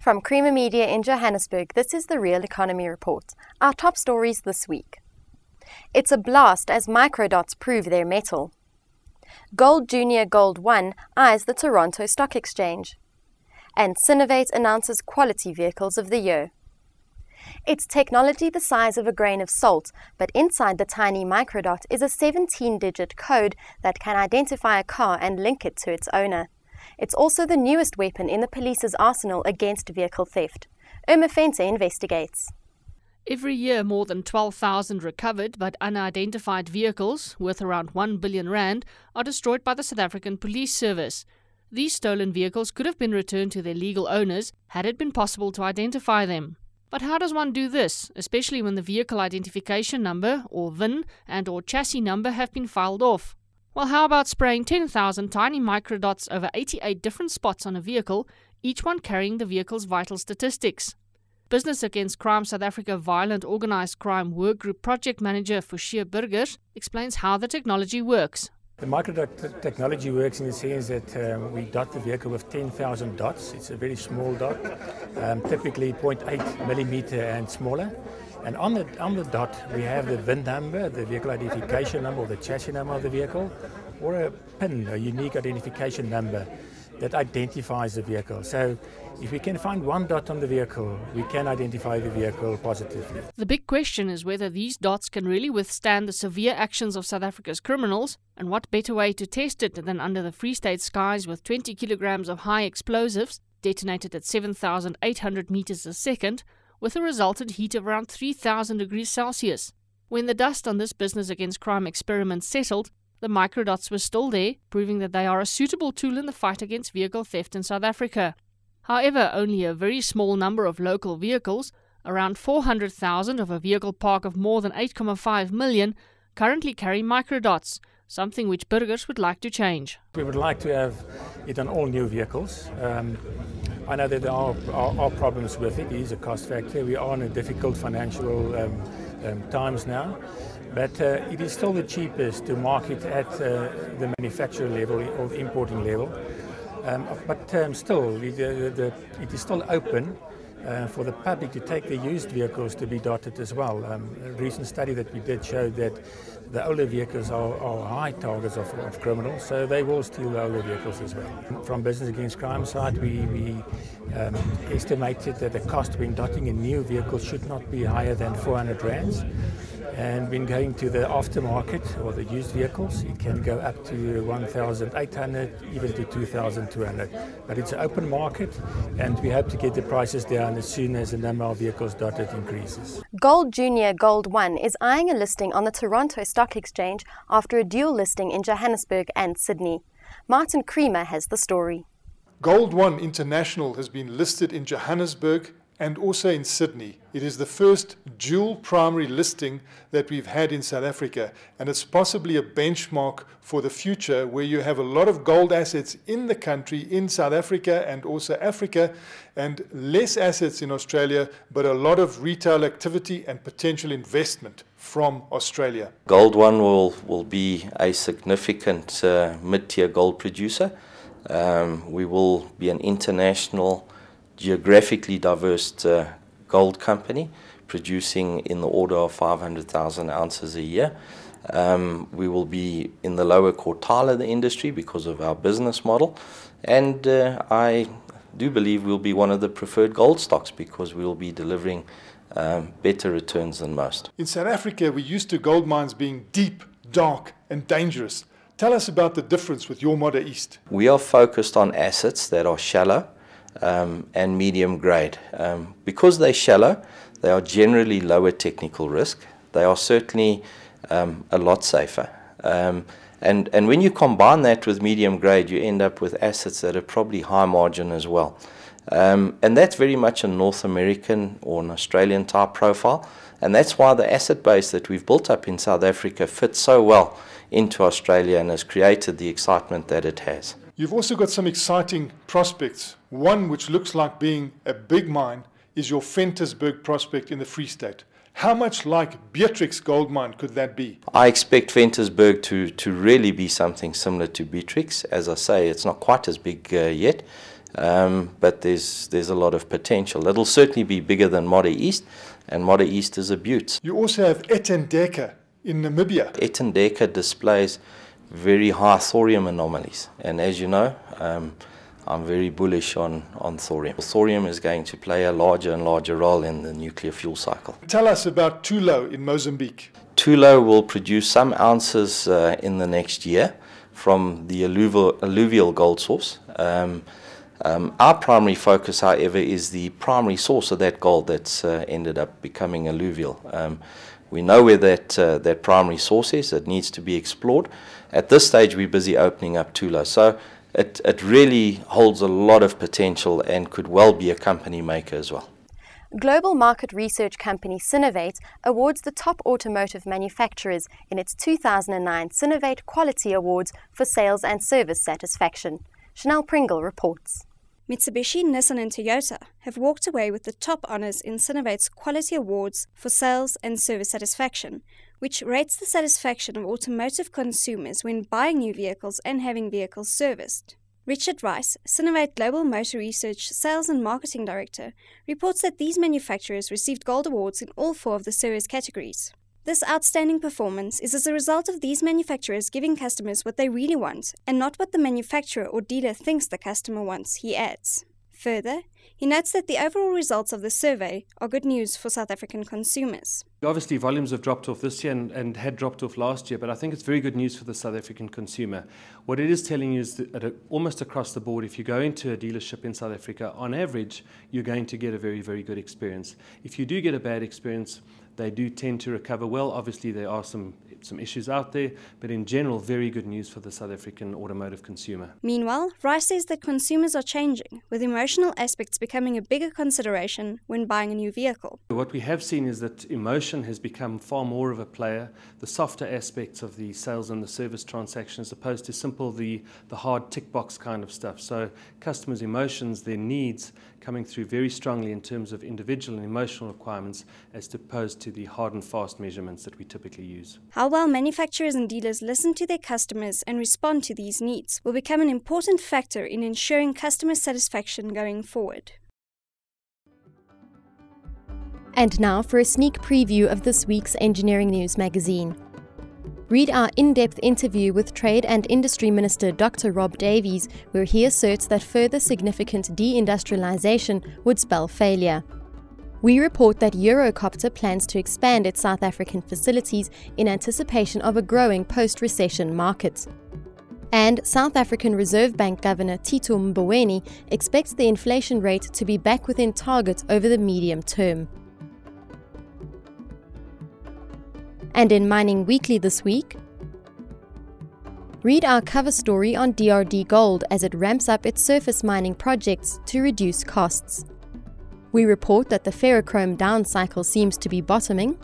From Creamer Media in Johannesburg, this is the Real Economy Report. Our top stories this week. It's a blast as Microdots prove their mettle. Gold Junior Gold 1 eyes the Toronto Stock Exchange. And Synovate announces Quality Vehicles of the Year. It's technology the size of a grain of salt, but inside the tiny microdot is a 17-digit code that can identify a car and link it to its owner. It's also the newest weapon in the police's arsenal against vehicle theft. Irma Fente investigates. Every year, more than 12,000 recovered but unidentified vehicles, worth around 1 billion rand, are destroyed by the South African Police Service. These stolen vehicles could have been returned to their legal owners had it been possible to identify them. But how does one do this, especially when the vehicle identification number, or VIN, and/or chassis number have been filed off? Well, how about spraying 10,000 tiny microdots over 88 different spots on a vehicle, each one carrying the vehicle's vital statistics? Business Against Crime South Africa Violent Organised Crime Workgroup Project Manager Forshia Burgers explains how the technology works. The microdot technology works in the sense that we dot the vehicle with 10,000 dots. It's a very small dot, typically 0.8 millimeter and smaller. And on the dot, we have the VIN number, the vehicle identification number, or the chassis number of the vehicle, or a PIN, a unique identification number that identifies the vehicle. So if we can find one dot on the vehicle, we can identify the vehicle positively. The big question is whether these dots can really withstand the severe actions of South Africa's criminals, and what better way to test it than under the Free State skies with 20 kilograms of high explosives, detonated at 7,800 meters a second, with a resultant heat of around 3,000 degrees Celsius. When the dust on this Business Against Crime experiment settled, the microdots were still there, proving that they are a suitable tool in the fight against vehicle theft in South Africa. However, only a very small number of local vehicles, around 400,000 of a vehicle park of more than 8.5 million, currently carry microdots, something which Burgers would like to change. We would like to have it on all new vehicles. I know that there are problems with it. It is a cost factor. We are in a difficult financial times now. But it is still the cheapest to market at the manufacturer level or the importing level. But still, it is still open for the public to take the used vehicles to be dotted as well. A recent study that we did showed that the older vehicles are high targets of criminals, so they will steal the older vehicles as well. From Business Against Crime side, we estimated that the cost when dotting a new vehicle should not be higher than 400 rands. And when going to the aftermarket or the used vehicles, it can go up to 1,800, even to 2,200. But it's an open market, and we hope to get the prices down as soon as the number of vehicles dotted increases. Gold Junior Gold 1 is eyeing a listing on the Toronto Stock Exchange after a dual listing in Johannesburg and Sydney. Martin Creamer has the story. Gold 1 International has been listed in Johannesburg and also in Sydney. It is the first dual primary listing that we've had in South Africa, and it's possibly a benchmark for the future where you have a lot of gold assets in the country, in South Africa and also Africa, and less assets in Australia, but a lot of retail activity and potential investment from Australia. Gold 1 will be a significant mid-tier gold producer. We will be an international, geographically diverse gold company, producing in the order of 500,000 ounces a year. We will be in the lower quartile of the industry because of our business model, and I do believe we'll be one of the preferred gold stocks because we will be delivering better returns than most. In South Africa, we're used to gold mines being deep, dark and dangerous. Tell us about the difference with your Modder East. We are focused on assets that are shallow and medium grade. Because they're shallow, they are generally lower technical risk. They are certainly a lot safer. And when you combine that with medium grade, you end up with assets that are probably high margin as well. And that's very much a North American or an Australian type profile. And that's why the asset base that we've built up in South Africa fits so well into Australia and has created the excitement that it has. You've also got some exciting prospects. One which looks like being a big mine is your Ventersburg prospect in the Free State. How much like Beatrix gold mine could that be? I expect Ventersburg to really be something similar to Beatrix. As I say, it's not quite as big yet. but there's a lot of potential. It'll certainly be bigger than Modder East, and Modder East is a beaut. You also have Etendeka in Namibia. Etendeka displays very high thorium anomalies, and as you know, I'm very bullish on thorium. Thorium is going to play a larger and larger role in the nuclear fuel cycle. Tell us about Tulo in Mozambique. Tulo will produce some ounces in the next year from the alluvial gold source. Our primary focus, however, is the primary source of that gold that's ended up becoming alluvial. We know where that primary source is. It needs to be explored. At this stage, we're busy opening up Tulo. So it really holds a lot of potential and could well be a company maker as well. Global market research company Synovate awards the top automotive manufacturers in its 2009 Synovate Quality Awards for sales and service satisfaction. Chanel Pringle reports. Mitsubishi, Nissan and Toyota have walked away with the top honours in Synovate's Quality Awards for Sales and Service Satisfaction, which rates the satisfaction of automotive consumers when buying new vehicles and having vehicles serviced. Richard Rice, Synovate Global Motor Research Sales and Marketing Director, reports that these manufacturers received gold awards in all 4 of the service categories. This outstanding performance is as a result of these manufacturers giving customers what they really want and not what the manufacturer or dealer thinks the customer wants, he adds. Further, he notes that the overall results of the survey are good news for South African consumers. Obviously, volumes have dropped off this year and had dropped off last year, but I think it's very good news for the South African consumer. What it is telling you is that almost across the board, if you go into a dealership in South Africa, on average, you're going to get a very, very good experience. If you do get a bad experience, they do tend to recover well. Obviously, there are some issues out there, but in general, very good news for the South African automotive consumer. Meanwhile, Rice says that consumers are changing, with emotional aspects becoming a bigger consideration when buying a new vehicle. What we have seen is that emotion has become far more of a player, the softer aspects of the sales and the service transaction, as opposed to simple, the hard tick box kind of stuff. So customers' emotions, their needs, coming through very strongly in terms of individual and emotional requirements as opposed to the hard and fast measurements that we typically use. How well manufacturers and dealers listen to their customers and respond to these needs will become an important factor in ensuring customer satisfaction going forward. And now for a sneak preview of this week's Engineering News magazine. Read our in-depth interview with Trade and Industry Minister Dr. Rob Davies, where he asserts that further significant deindustrialization would spell failure. We report that Eurocopter plans to expand its South African facilities in anticipation of a growing post-recession market. And South African Reserve Bank Governor Tito Mboweni expects the inflation rate to be back within target over the medium term. And in Mining Weekly this week, read our cover story on DRD Gold as it ramps up its surface mining projects to reduce costs. We report that the ferrochrome down cycle seems to be bottoming,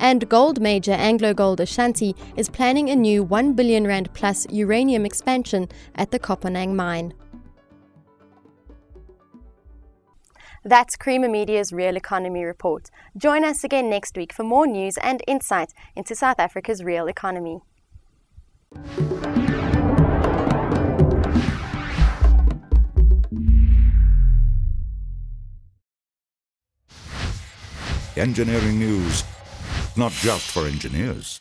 and gold major AngloGold Ashanti is planning a new R1 billion plus uranium expansion at the Kopanang mine. That's Creamer Media's Real Economy Report. Join us again next week for more news and insight into South Africa's real economy. Engineering news, not just for engineers.